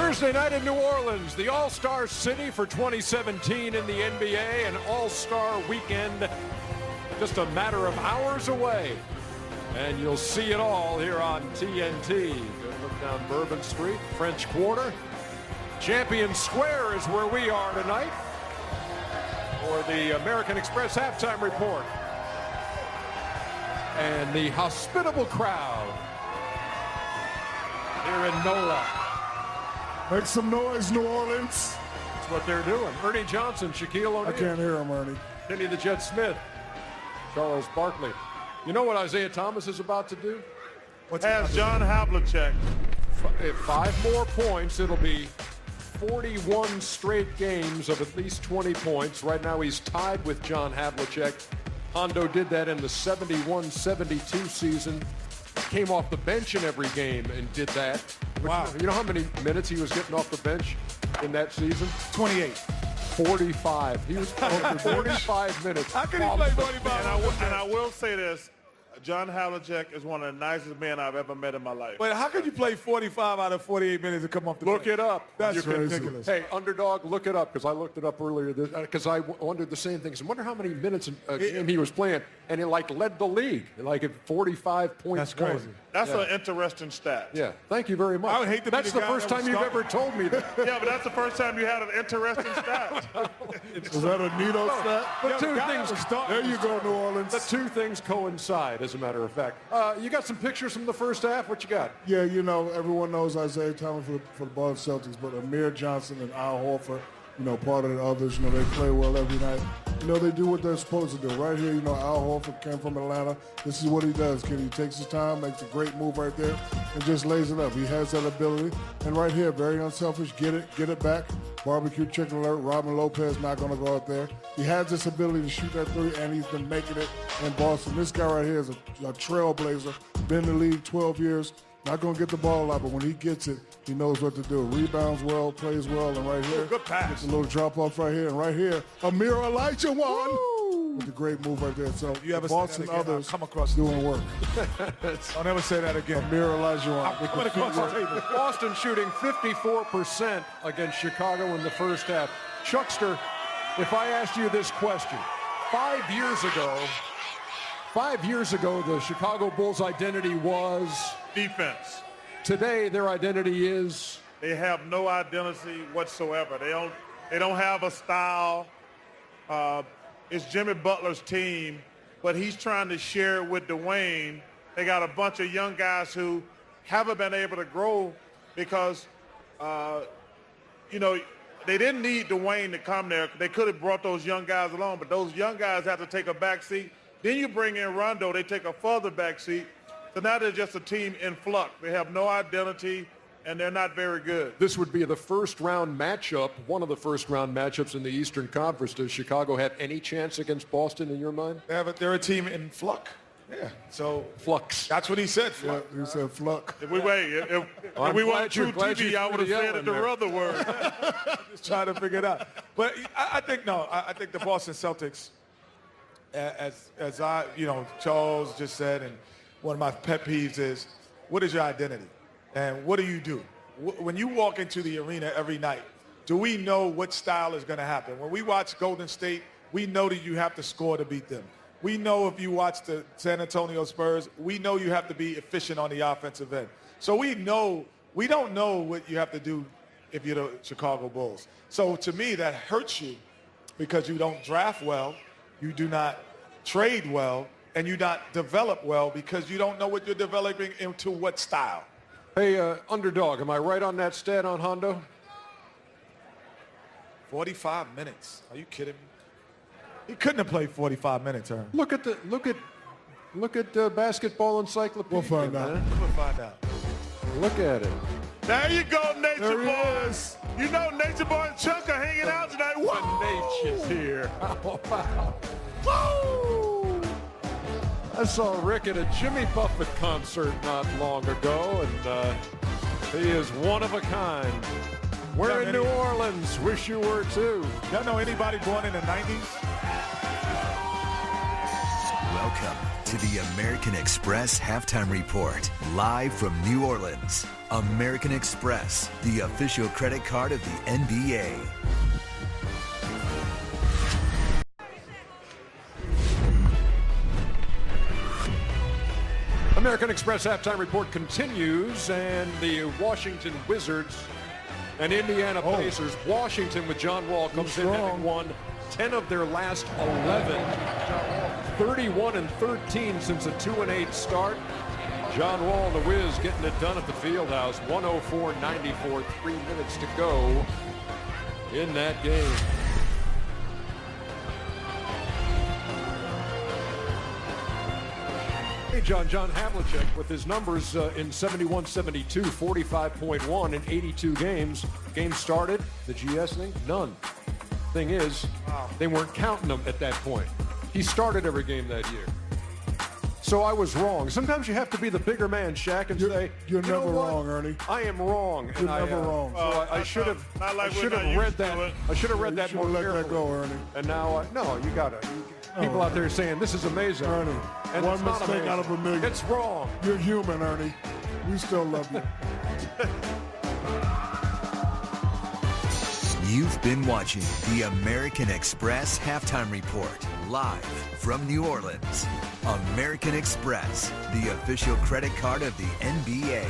Thursday night in New Orleans, the All-Star City for 2017 in the NBA, an All-Star weekend just a matter of hours away. And you'll see it all here on TNT. Good look down Bourbon Street, French Quarter. Champion Square is where we are tonight for the American Express halftime report. And the hospitable crowd here in NOLA. Make some noise, New Orleans. That's what they're doing. Ernie Johnson, Shaquille O'Neal. I can't hear him, Ernie. Kenny the Jet Smith, Charles Barkley. You know what Isaiah Thomas is about to do? Has John Havlicek. If 5 more points, it'll be 41 straight games of at least 20 points. Right now he's tied with John Havlicek. Hondo did that in the 71-72 season. Came off the bench in every game and did that. Wow. You know how many minutes he was getting off the bench in that season? 28. 45. He was playing 45 minutes. How can he play 45? And I will say this. John Havlicek is one of the nicest men I've ever met in my life. But how could you play 45 out of 48 minutes and come off the bench? Look it up. That's ridiculous. Hey, Underdog, look it up, because I looked it up earlier, because I wondered the same things. I wonder how many minutes a game he was playing, and he, led the league, at 45 points. That's crazy. That's an interesting stat. Yeah, thank you very much. I would hate to be That's the the guy first that time was you've starting. ever told me that. Yeah, but that's the first time you had an interesting stat. Is that a Nito stat? But two things. There you go, New Orleans. The two things coincide, as a matter of fact. You got some pictures from the first half? What you got? Yeah, everyone knows Isaiah Thomas for the Boston Celtics, but Amir Johnson and Al Horford, part of the others, they play well every night. They do what they're supposed to do. Right here, Al Horford came from Atlanta. This is what he does, kid. He takes his time, makes a great move right there, and just lays it up. He has that ability. And right here, very unselfish, get it back. Barbecue chicken alert. Robin Lopez not going to go out there. He has this ability to shoot that three, and he's been making it in Boston. This guy right here is a trailblazer. Been in the league 12 years. Not going to get the ball a lot, but when he gets it, he knows what to do. Rebounds well, plays well, and right here, good pass. Gets a little drop-off right here. And right here, Amir Elijah with a great move right there. So You ever Boston say that again, others I'll come across doing work. I'll never say that again. Amir Elijah I'm coming across the table. Boston shooting 54% against Chicago in the first half. Chuckster, if I asked you this question, 5 years ago, the Chicago Bulls' identity was Defense. Today, their identity is. They have no identity whatsoever. They don't have a style. It's Jimmy Butler's team, but he's trying to share it with Dwayne. They got a bunch of young guys who haven't been able to grow because, they didn't need Dwayne to come there. They could have brought those young guys along, but those young guys have to take a back seat. Then you bring in Rondo, they take a further back seat. So now they're just a team in flux. They have no identity, and they're not very good. This would be the first-round matchup, one of the first-round matchups in the Eastern Conference. Does Chicago have any chance against Boston in your mind? They're a team in flux. Yeah. So Flux. that's what he said. Flux. Yeah, he said flux. If we want true TV, I would have said it the other word. Just trying to figure it out. But I think the Boston Celtics, as Charles just said, and one of my pet peeves is, what is your identity? And what do you do? When you walk into the arena every night, do we know what style is going to happen? When we watch Golden State, we know that you have to score to beat them. We know if you watch the San Antonio Spurs, we know you have to be efficient on the offensive end. So we don't know what you have to do if you're the Chicago Bulls. So to me, that hurts you because you don't draft well, you do not trade well, and you not develop well because you don't know what you're developing into what style. Hey, Underdog, am I right on that stat on Hondo? 45 minutes. Are you kidding me? He couldn't have played 45 minutes, Aaron. Look at Basketball Encyclopedia. We'll find out. man. We'll find out. Look at it. There you go, Nature There he Boy. is. You know Nature Boy and Chuck are hanging out tonight. Nature's here. Oh, wow. Woo! I saw Rick at a Jimmy Buffett concert not long ago, and he is one of a kind. We're in New Orleans. Wish you were too. Y'all know anybody born in the 90s? Welcome to the American Express Halftime Report, live from New Orleans. American Express, the official credit card of the NBA. American Express Halftime Report continues, and the Washington Wizards and Indiana Pacers. Washington with John Wall comes in having won 10 of their last 11. 31-13 since a 2-8 start. John Wall and the Wiz getting it done at the Fieldhouse. 104-94, 3 minutes to go in that game. Hey, John Havlicek with his numbers in 71-72, 45.1 in 82 games. Game started, the GS thing, none. Thing is, they weren't counting them at that point. He started every game that year. So I was wrong. Sometimes you have to be the bigger man, Shaq, and say, You're never wrong, Ernie. I am wrong. You're never wrong. So I should have read that. I should have read that more carefully. Let that go, Ernie. And now, no, you got to. People out there saying, this is amazing. Ernie, and one it's not mistake amazing. out of a million. It's wrong. You're human, Ernie. We still love you. You've been watching the American Express Halftime Report, live from New Orleans. American Express, the official credit card of the NBA.